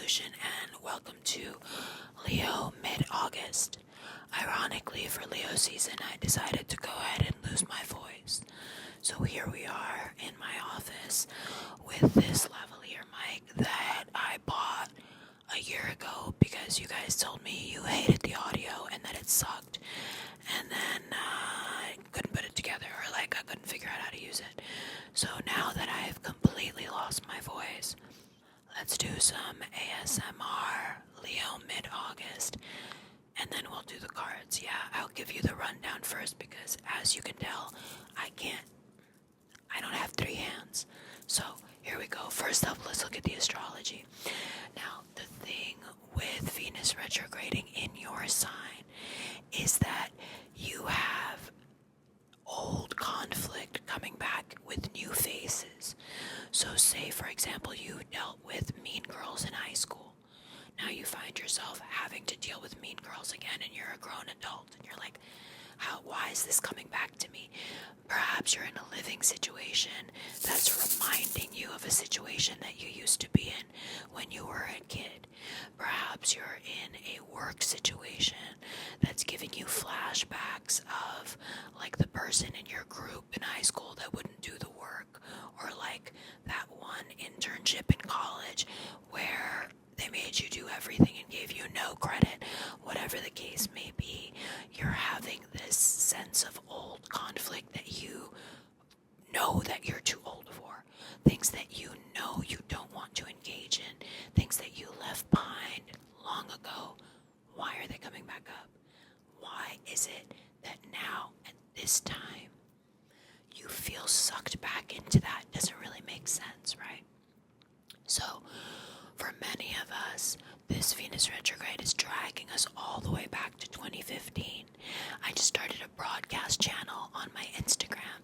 evolution, and welcome to Leo mid-August. Ironically, for Leo season, I decided to go ahead and lose my voice. So here we are in my office with this lavalier mic that I bought a year ago because you guys told me you hated the audio and that it sucked. And then I couldn't put it together, or I couldn't figure out how to use it. So now that I've completely lost my voice, let's do some ASMR Leo mid-August, and then we'll do the cards. Yeah, I'll give you the rundown first because, as you can tell, I don't have three hands. So here we go. First up, let's look at the astrology. Now, the thing with Venus retrograding in your sign is that you have old conflict coming back with new faces. So say, for example, you dealt with mean girls in high school. Now you find yourself having to deal with mean girls again, and you're a grown adult, and you're like, why is this coming back to me? Perhaps you're in a living situation that's reminding you of a situation that you used to be in when you were a kid. Perhaps you're in a work situation that's giving you flashbacks of the person in your group in high school that wouldn't do the work, or that one internship in college where they made you do everything and gave you no credit. Whatever the case may be, you're having this sense of old conflict that you know that you're too old for. Things that you know you don't want to engage in. Things that you left behind long ago. Why are they coming back up? Why is it that now, at this time, you feel sucked back into that? Doesn't really make sense, right? So, for many of us, this Venus retrograde is dragging us all the way back to 2015. I just started a broadcast channel on my Instagram,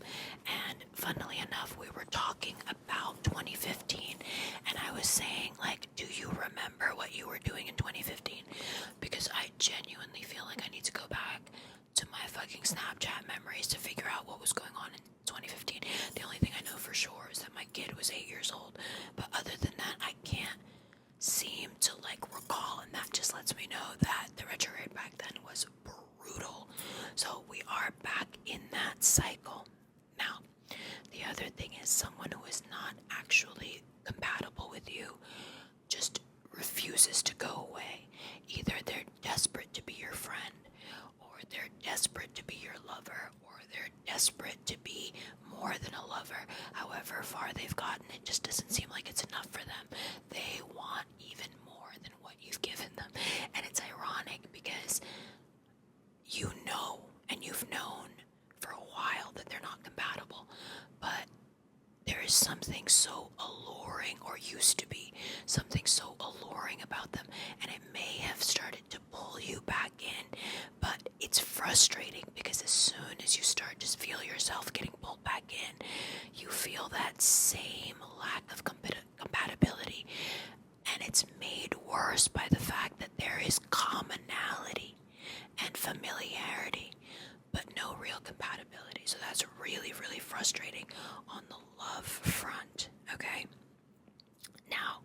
and funnily enough, we were talking about 2015, and I was saying, do you remember what you were doing in 2015? Because I genuinely feel like I need to go back to my fucking Snapchat memories to figure out what was going on in 2015. The only thing I know for sure is that my kid was 8 years old, but other than that, I can't seem to recall, and that just lets me know that the retrograde back then was brutal. So we are back in that cycle. Now, the other thing is, someone who is not actually compatible with you just refuses to go away. Either they're desperate to be your friend, or they're desperate to be your lover, or they're desperate to be more than a lover. However far they've gotten, it just doesn't seem like it's enough for them. They want even more than what you've given them. And it's ironic because you know, and you've known for a while, that they're not compatible, but there is something so alluring, or used to be something so alluring about them, and it may have started to pull you back in, but it's frustrating because as soon as you start to feel yourself getting pulled back in, you feel that same lack of compatibility, and it's made worse by the fact that there is commonality and familiarity, but no real compatibility. So that's really, really frustrating on the love front, okay? Now,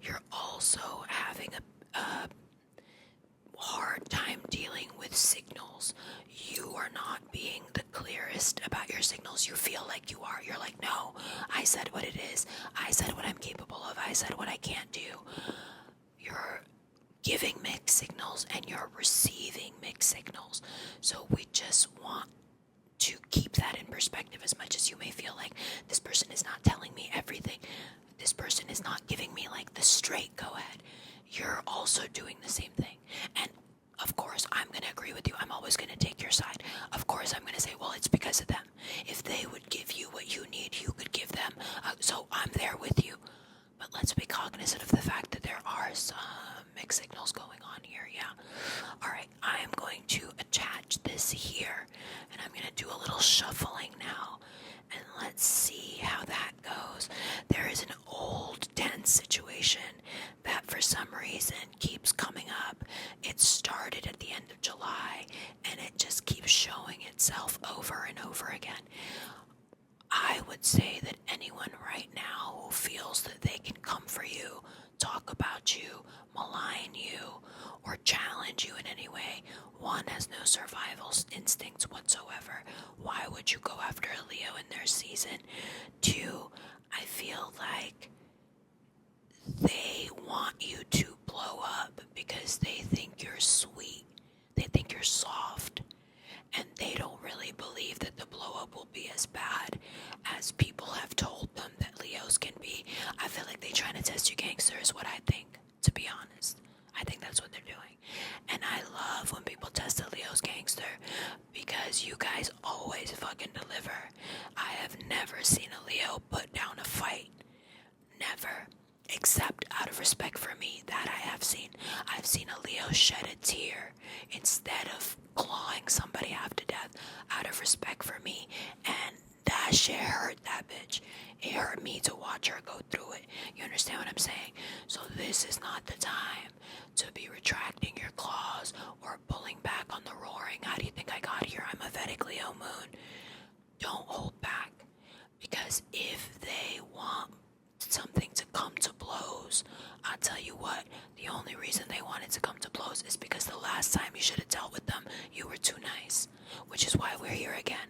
you're also having a hard time dealing with signals. You are not being the clearest about your signals. You feel like you are. You're like, no, I said what it is. I said what I'm capable of. I said what I can't do. You're giving mixed signals and you're receiving mixed signals. So we just want to keep that in perspective. As much as you may feel like this person is not telling me everything, this person is not giving me the straight go ahead, you're also doing the same thing. And of course, I'm going to agree with you. I'm always going to take your side. Of course, I'm going to say, well, it's because of them. If they would give you what you need, you could give them. So I'm there with you. But let's be cognizant of the fact that there are some mixed signals going on here, yeah. All right, I am going to attach this here, and I'm going to do a little shuffling now, and let's see how that goes. There is an old tense situation that for some reason keeps coming up. It started at the end of July, and it just keeps showing itself over and over again. I would say that anyone right now who feels that they can come for you, talk about you, malign you or challenge you in any way. One, has no survival instincts whatsoever. Why would you go after a Leo in their season? Two, I feel like they want you to blow up because they think you're sweet. They think you're soft. And they don't really believe that the blow up will be as bad as people have told them that Leos can be. I feel like they're trying to test you gangster is what I think, to be honest. I think that's what they're doing. And I love when people test a Leo's gangster because you guys always fucking deliver. I have never seen a Leo put down a fight. Never. Except out of respect for me, that I have seen. I've seen a Leo shed a tear instead of clawing somebody half to death out of respect for me. And that shit hurt that bitch. It hurt me to watch her go through it. You understand what I'm saying? So this is not the time to be retracting your claws or pulling back on the roaring. How do you think I got here? I'm a Vedic Leo moon. Don't hold back. Because if they want something to come to blows, I'll tell you what, the only reason they wanted to come to blows is because the last time you should have dealt with them, you were too nice, which is why we're here again.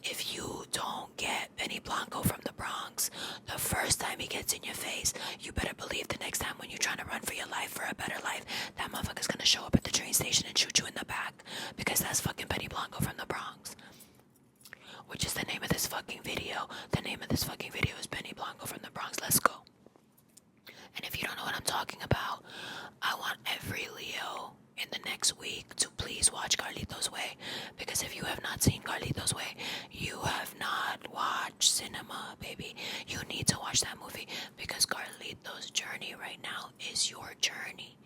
If you don't get Benny Blanco from the Bronx the first time he gets in your face, you better believe the next time when you're trying to run for your life, for a better life, that motherfucker's gonna show up at the train station and shoot you in the back, because that's fucking Benny Blanco from the Bronx. Which is the name of this fucking video. The name of this fucking video is Benny Blanco from the Bronx. Let's go. And if you don't know what I'm talking about, I want every Leo in the next week to please watch Carlito's Way. Because if you have not seen Carlito's Way, you have not watched cinema, baby. You need to watch that movie because Carlito's journey right now is your journey.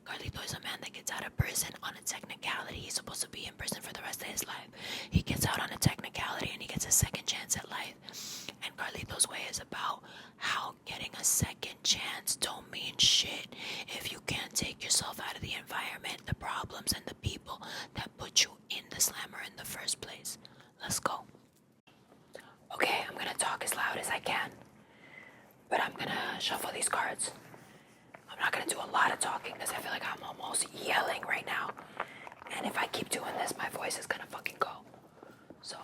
Carlito is a man that gets out of prison on a technicality. He's supposed to be in prison for the rest of his life. He gets out on a technicality and he gets a second chance at life. And Carlito's Way is about how getting a second chance don't mean shit if you can't take yourself out of the environment, the problems, and the people that put you in the slammer in the first place. Let's go. Okay, I'm gonna talk as loud as I can, but I'm gonna shuffle these cards. I'm not gonna do a lot of talking because I feel like I'm almost yelling right now. And if I keep doing this, my voice is gonna fucking go. So,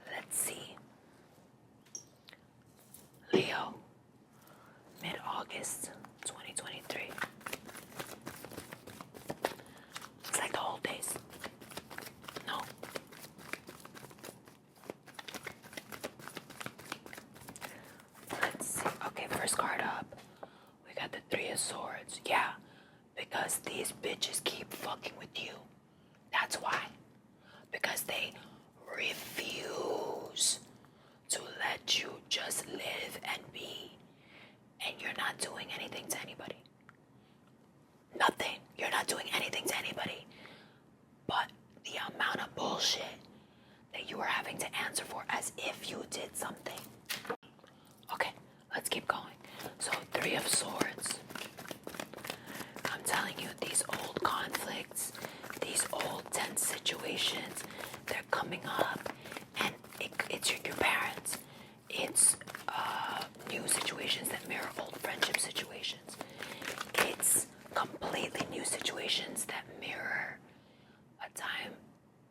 let's see. Leo, mid-August 2023. It's like the old days. No. Let's see. Okay, first card up. We got the Three of Swords. Yeah, because these bitches keep fucking with you. That's why. Because they refuse to let you just live and be. And you're not doing anything to anybody. Nothing. You're not doing anything to anybody. But the amount of bullshit that you are having to answer for as if you did something. Okay, let's keep going. So, Three of Swords. I'm telling you, these old conflicts, these old tense situations, they're coming up. And it's your parents. It's new situations that mirror old friendship situations. It's completely new situations that mirror a time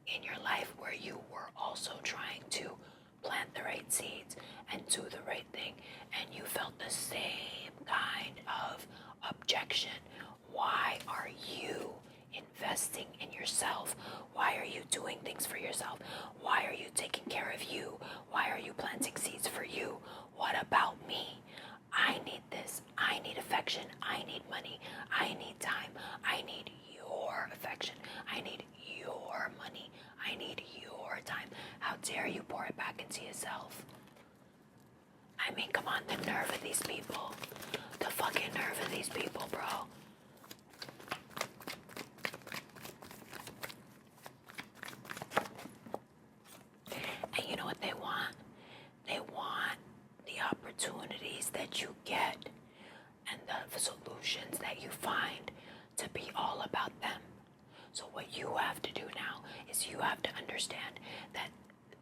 in your life where you were also trying to plant the right seeds and do the right thing, and you felt the same kind of objection. Why are you investing in yourself? Why are you doing things for yourself? Why are you taking care of you? Why are you planting seeds for you? What about me? I need this. I need affection. I need money. I need time. I need your affection. I need your money. I need your time. How dare you pour it back into yourself? I mean, come on, the nerve of these people. The fucking nerve of these people, bro. And you know what they want? They want the opportunities that you get and the solutions that you find to be all about them. So what you have to do now is you have to understand that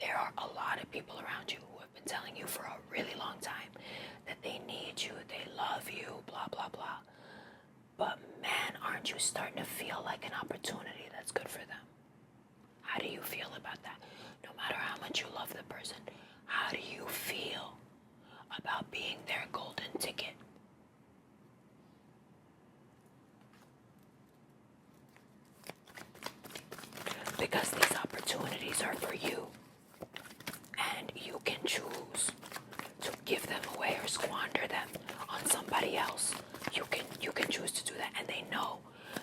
there are a lot of people around you who have been telling you for a really long time that they need you, they love you, blah, blah, blah. aren't you starting to feel like an opportunity that's good for them? How do you feel about that? No matter how much you love the person, how do you feel about being their golden ticket? Because these opportunities are for you, and you can choose to give them away or squander them on somebody else. You can choose to do that, and they know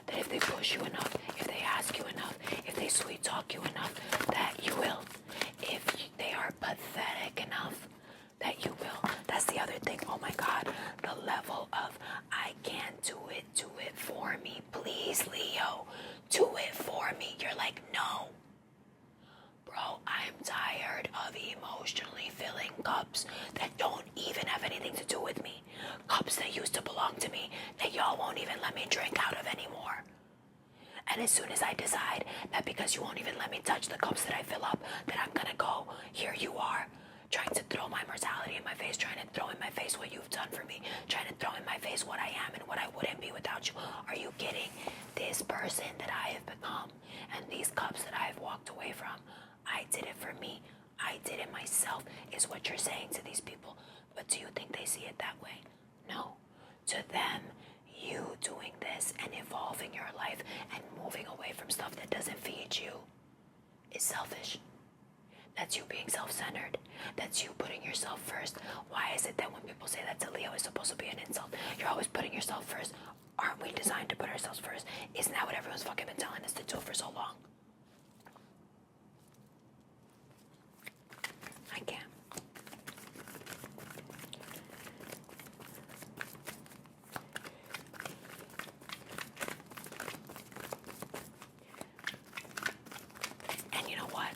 that if they push you enough, if they ask you enough, if they sweet talk you enough, that you will. If they are pathetic enough, that you will. That's the other thing. Oh my God, the level of I can't do it for me, please, Leo, do it for me. You're like, no. Bro, I'm tired of emotionally filling cups that don't even have anything to do with me. Cups that used to belong to me that y'all won't even let me drink out of anymore. And as soon as I decide that because you won't even let me touch the cups that I fill up, that I'm gonna go, here you are, trying to throw my mortality in my face, trying to throw in my face what you've done for me, trying to throw in my face what I am and what I wouldn't be without you. Are you kidding? This person that I have become and these cups that I have walked away from, I did it for me. I did it myself, is what you're saying to these people. But do you think they see it that way? No. To them, you doing this and evolving your life and moving away from stuff that doesn't feed you is selfish. That's you being self-centered. That's you putting yourself first. Why is it that when people say that to Leo is supposed to be an insult? You're always putting yourself first. Aren't we designed to put ourselves first? Isn't that what everyone's fucking been telling us to do for so long? I can't. And you know what?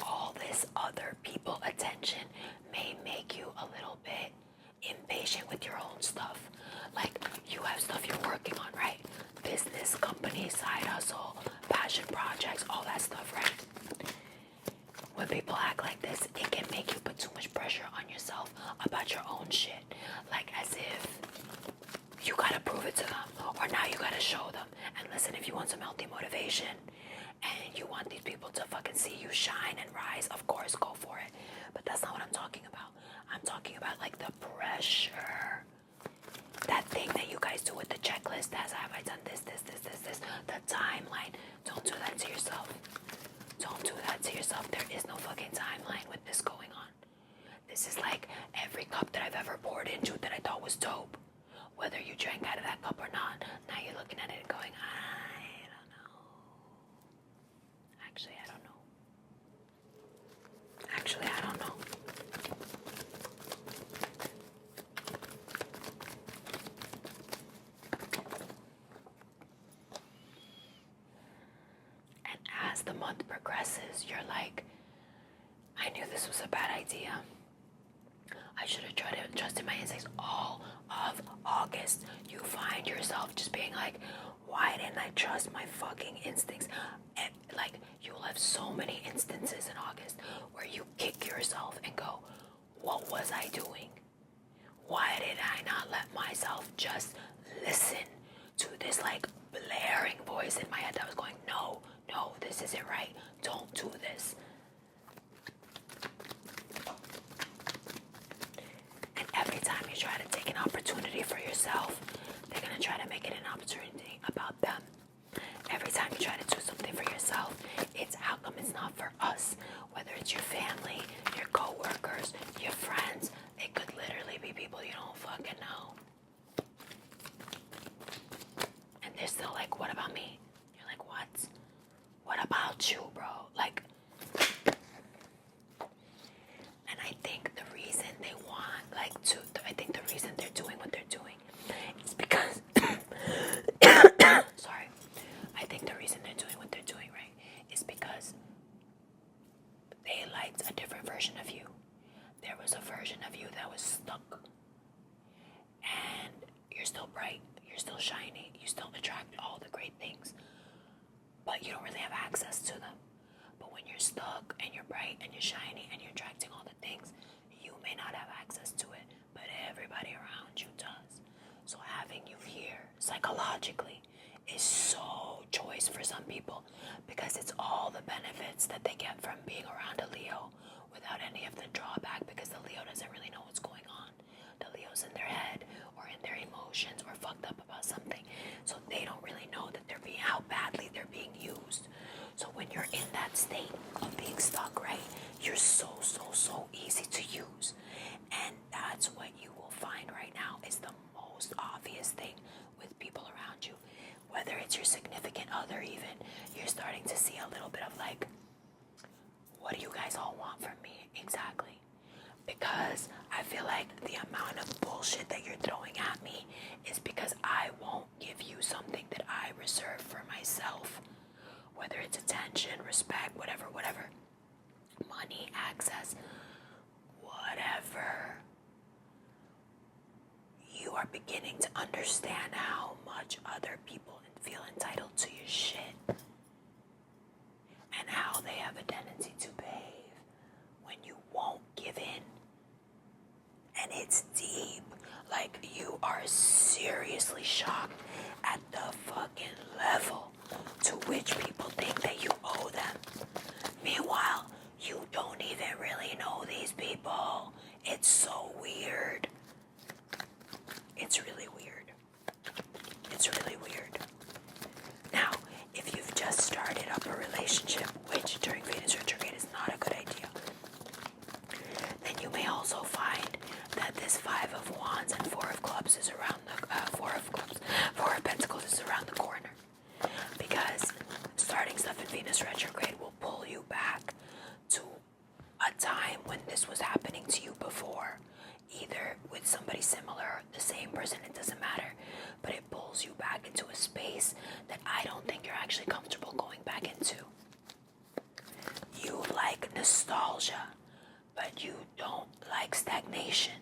All this other people attention may make you a little bit impatient with your own stuff. Like, you have stuff you're working on, right? Business, company, side hustle, passion projects, all that stuff, right? When people act like this, it can make you put too much pressure on yourself about your own shit. Like as if you gotta prove it to them, or now you gotta show them. And listen, if you want some healthy motivation, and you want these people to fucking see you shine and rise, of course, go for it. But that's not what I'm talking about. I'm talking about like the pressure. That thing that you guys do with the checklist, have I done this, the timeline. Don't do that to yourself. Don't do that to yourself. There is no fucking timeline with this going on. This is like every cup that I've ever poured into that I thought was dope. Whether you drank out of that cup or not, now you're looking at it and going, I don't know. Actually, I don't know. And as the month progresses, you're like, I knew this was a bad idea. I should have tried to trust in my instincts all of August. You find yourself just being like, why didn't I trust my fucking instincts? And like, you'll have so many instances in August where you kick yourself and go, what was I doing? Why did I not let myself just listen to this like blaring voice in my head that was going, no, this isn't right. Don't do this. And every time you try to take an opportunity for yourself, they're going to try to make it an opportunity about them. Every time you try to do something for yourself, it's how come it's not for us? Whether it's your family, your co-workers, your friends, it could literally be people you don't fucking know. And they're still like, what about me? You're like, what? What about you, bro? Like, and I think the reason they want, like, I think the reason they're doing what they're doing is because, sorry, I think the reason they're doing what they're doing, right, is because they liked a different version of you. There was a version of you that was stuck. And you're still bright, you're still shiny, you still attract all the great things, but you don't really have access to them. But when you're stuck and you're bright and you're shiny and you're attracting all the things, you may not have access to it, but everybody around you does. So having you here psychologically is voice for some people because it's all the benefits that they get from being around a Leo without any of the drawback, because the Leo doesn't really know what's going on. The Leo's in their head or in their emotions or fucked up about something, so they don't really know that how badly they're being used. So when you're in that state of being stuck, right, you're so easy to use. And that's what you will find right now is the most obvious thing with people around you. Whether it's your significant other even, you're starting to see a little bit of like, what do you guys all want from me exactly? Because I feel like the amount of bullshit that you're throwing at me is because I won't give you something that I reserve for myself. Whether it's attention, respect, whatever. Money, access, whatever. You are beginning to understand how much other people feel entitled to your shit. And how they have a tendency to behave when you won't give in. And it's deep. Like, you are seriously shocked at the fucking level to which people think that you owe them. Meanwhile, you don't even really know these people. It's so weird. It's really weird. It's really weird. Now, if you've just started up a relationship, which during Venus retrograde is not a good idea, then you may also find that this Five of Wands and Four of Clubs is around the Four of Pentacles is around the corner. Because starting stuff in Venus retrograde will pull you back to a time when this was happening to you before, either with somebody similar, the same person, it doesn't matter, but it pulls you back into a space that I don't think you're actually comfortable going back into. You like nostalgia, but you don't like stagnation.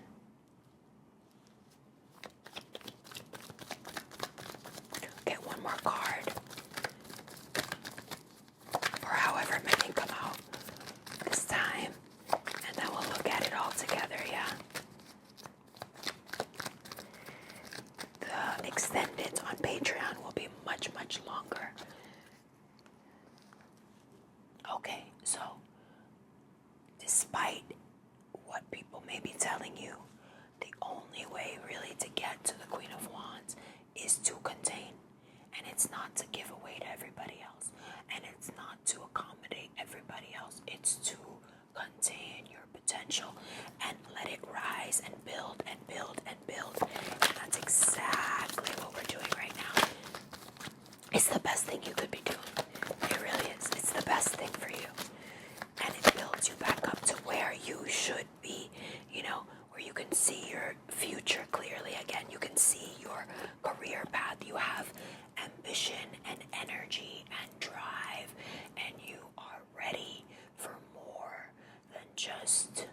Get one more card, or however many come out this time, and then we'll look at it all together, yeah? The extended on Patreon will be much longer. Okay, so despite what people may be telling you, the only way really to get to the Queen of Wands is to contain. And it's not to give away to everybody else. And it's not to accommodate everybody else. It's to contain your potential and let it rise and build and build and build. And that's exactly what we're doing right now. It's the best thing you could be doing. It really is. It's the best thing for you. And it builds you back up to where you should be, where you can see your future clearly again. You can see your career path. You have ambition and energy and drive, and you are ready for more than just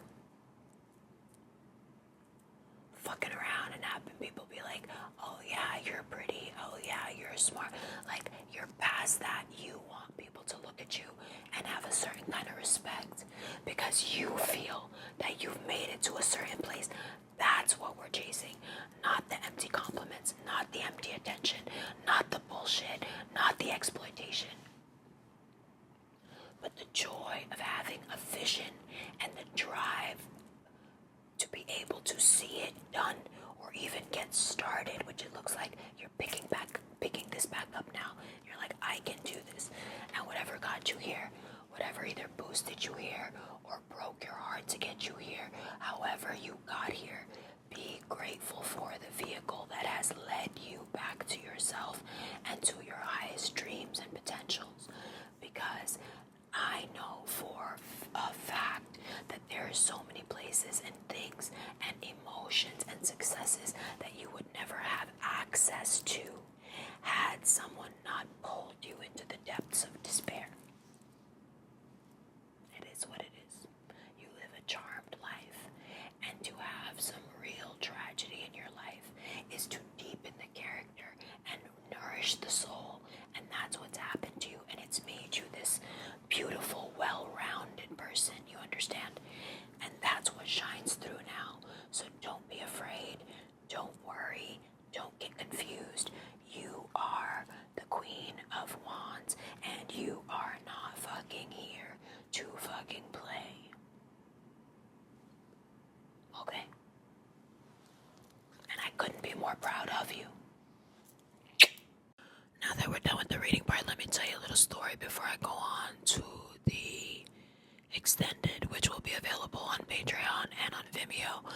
fucking around and having people be like, oh yeah, you're pretty, oh yeah, you're smart. Like, you're past that. You want people to look at you and have a certain kind of respect because you feel that you've made it to a certain place. That's what we're chasing. Not the empty compliments, not the empty attention, not the bullshit, not the exploitation. But the joy of having a vision and the drive to be able to see it done or even get started, which it looks like you're picking this back up now. You're like, I can do this. And whatever got you here, whatever either boosted you here or broke your heart to get you here, however you got here, be grateful for the vehicle that has led you back to yourself and to your highest dreams and potentials. Because I know for a fact that there are so many places and things and emotions and successes that you would never have access to had someone not pulled you into the depths of despair. It is what it is. You live a charmed life, and to have some real tragedy in your life is to deepen the character and nourish the soul, and that's what's happened to you, and it's made you this beautiful, well-rounded person, you understand? And that's what shines couldn't be more proud of you. Now that we're done with the reading part, let me tell you a little story before I go on to the extended, which will be available on Patreon and on Vimeo,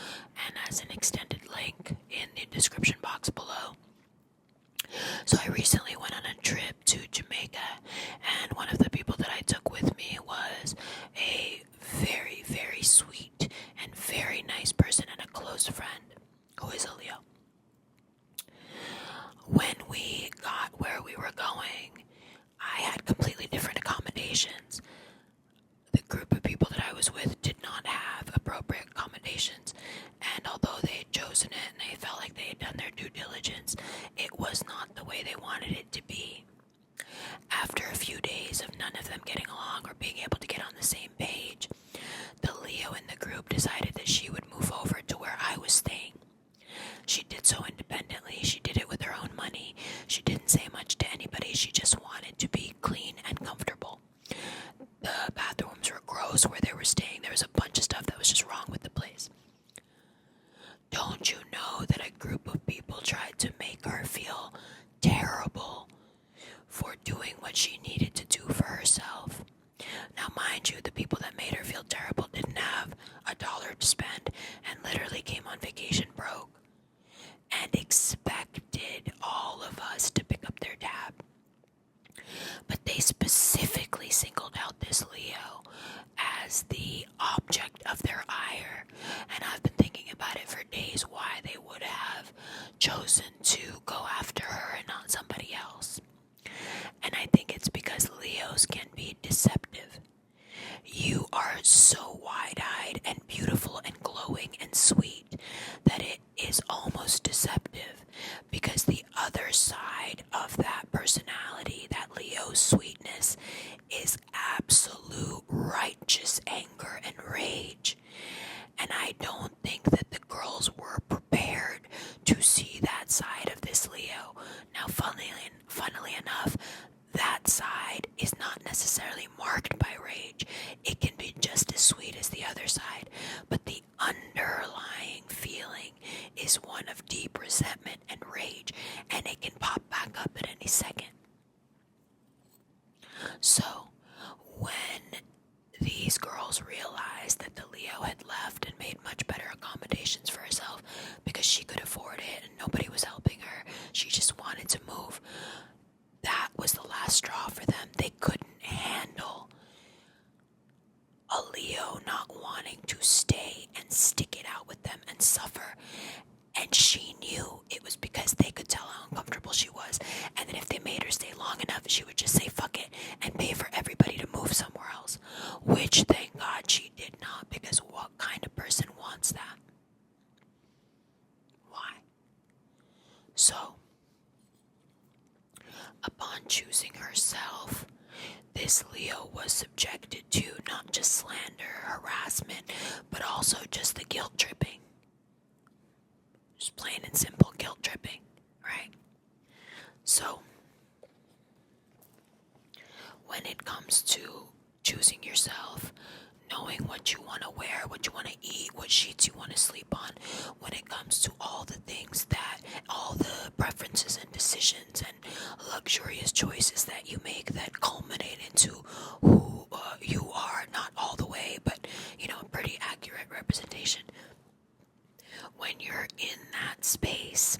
and as an extended link in the description box below. So I recently went on a trip to Jamaica, and one of the people that I took with me was a very, very sweet and very nice person and a close friend who is a Leo. When we got where we were going, I had completely different accommodations. The group of people that I was with did not have appropriate accommodations, and although they had chosen it and they felt like they had done their due diligence, it was not the way they wanted it to be. After a few days of none of them getting along or being able to get on the same page, the Leo in the group decided that she would move over to where I was staying. She did so independently. She did it with her own money. She didn't say much to anybody. She just wanted to be clean and comfortable. The bathrooms were gross where they were staying. There was a bunch of stuff that was just wrong with the place. Don't you know that a group of people tried to make her feel terrible for doing what she needed to do for herself? Now, mind you, the people that made her feel terrible didn't have $1 to spend and literally came on vacation broke and expected all of us to pick up their tab. But they specifically singled out this Leo as the object of their ire, and I've been thinking about it for days why they would have chosen to go after her and not somebody else. And I think it's because Leos can be deceptive. You are so wide-eyed and beautiful and glowing and sweet that it is almost deceptive, because the other side of that personality, that Leo's sweetness, is absolute righteous anger and rage. And I don't think that the girls were prepared to see that side of this Leo. Now, funnily enough, that side is not necessarily marked by rage. It can be just as sweet as the other side, but the underlying feeling is one of deep resentment and rage, and it can pop back up at any second. So, when these girls realized that the Leo had left and made much better accommodations for herself because she could afford it and nobody was helping her, she just wanted to move. That was the last straw for them. They couldn't handle a Leo not wanting to stay and stick it out with them and suffer. And she knew it was because they could tell how uncomfortable she was, and that if they made her stay long enough, she would just say fuck it and pay for everybody to move somewhere else. Which, thank God, she did not, because what kind of person wants that? Why? So, upon choosing herself, this Leo was subjected to not just slander, harassment, but also just the guilt tripping. Just plain and simple guilt tripping, right? So, when it comes to choosing yourself, knowing what you want to wear, what you want to eat, what sheets you want to sleep on, when it comes to all the things that, all the preferences and decisions and luxurious choices that you make that culminate into who you are, not all the way, but, a pretty accurate representation. When you're in that space,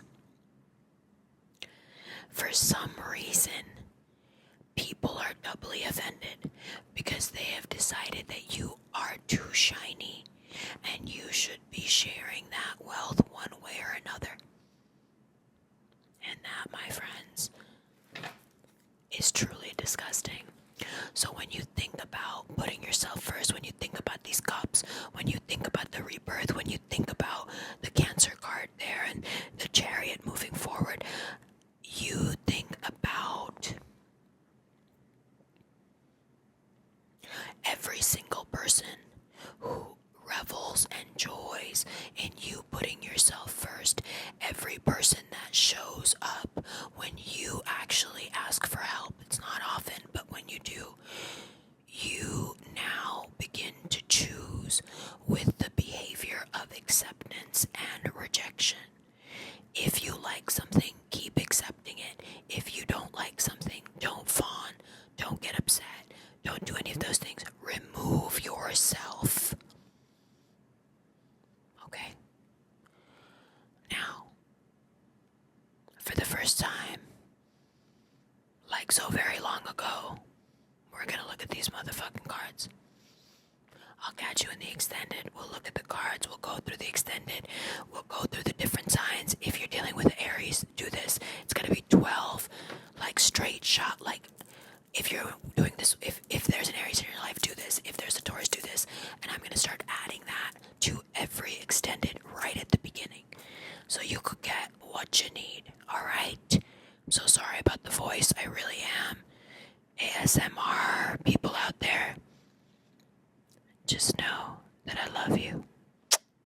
for some reason, people are doubly offended because they have decided that you are too shiny and you should be sharing that wealth one way or another. And that, my friends, is truly disgusting. So when you think about putting yourself first, when you think about these cups, when you think about the rebirth, when you think about the Cancer card there and the Chariot moving forward, you think about every single person who revels and joys in you putting yourself first. Every person that shows up when you actually ask for help. It's not often, but when you do, you now begin to choose with the behavior of acceptance and rejection. If you like something, keep accepting it. If you don't like something, don't fawn. Don't get upset. Don't do any of those things. Remove yourself. Okay? Now, for the first time, like so very long ago, we're gonna look at these motherfucking cards. I'll catch you in the extended. We'll look at the cards. We'll go through the extended. We'll go through the different signs. If you're dealing with Aries, do this. It's gonna be 12, like straight shot. Like if you're doing this, if there's an Aries in your life, do this. If there's a Taurus, do this. And I'm gonna start adding that to every extended right at the beginning, so you could get what you need. All right. I'm so sorry about the voice. I really am. ASMR people out there, just know that I love you.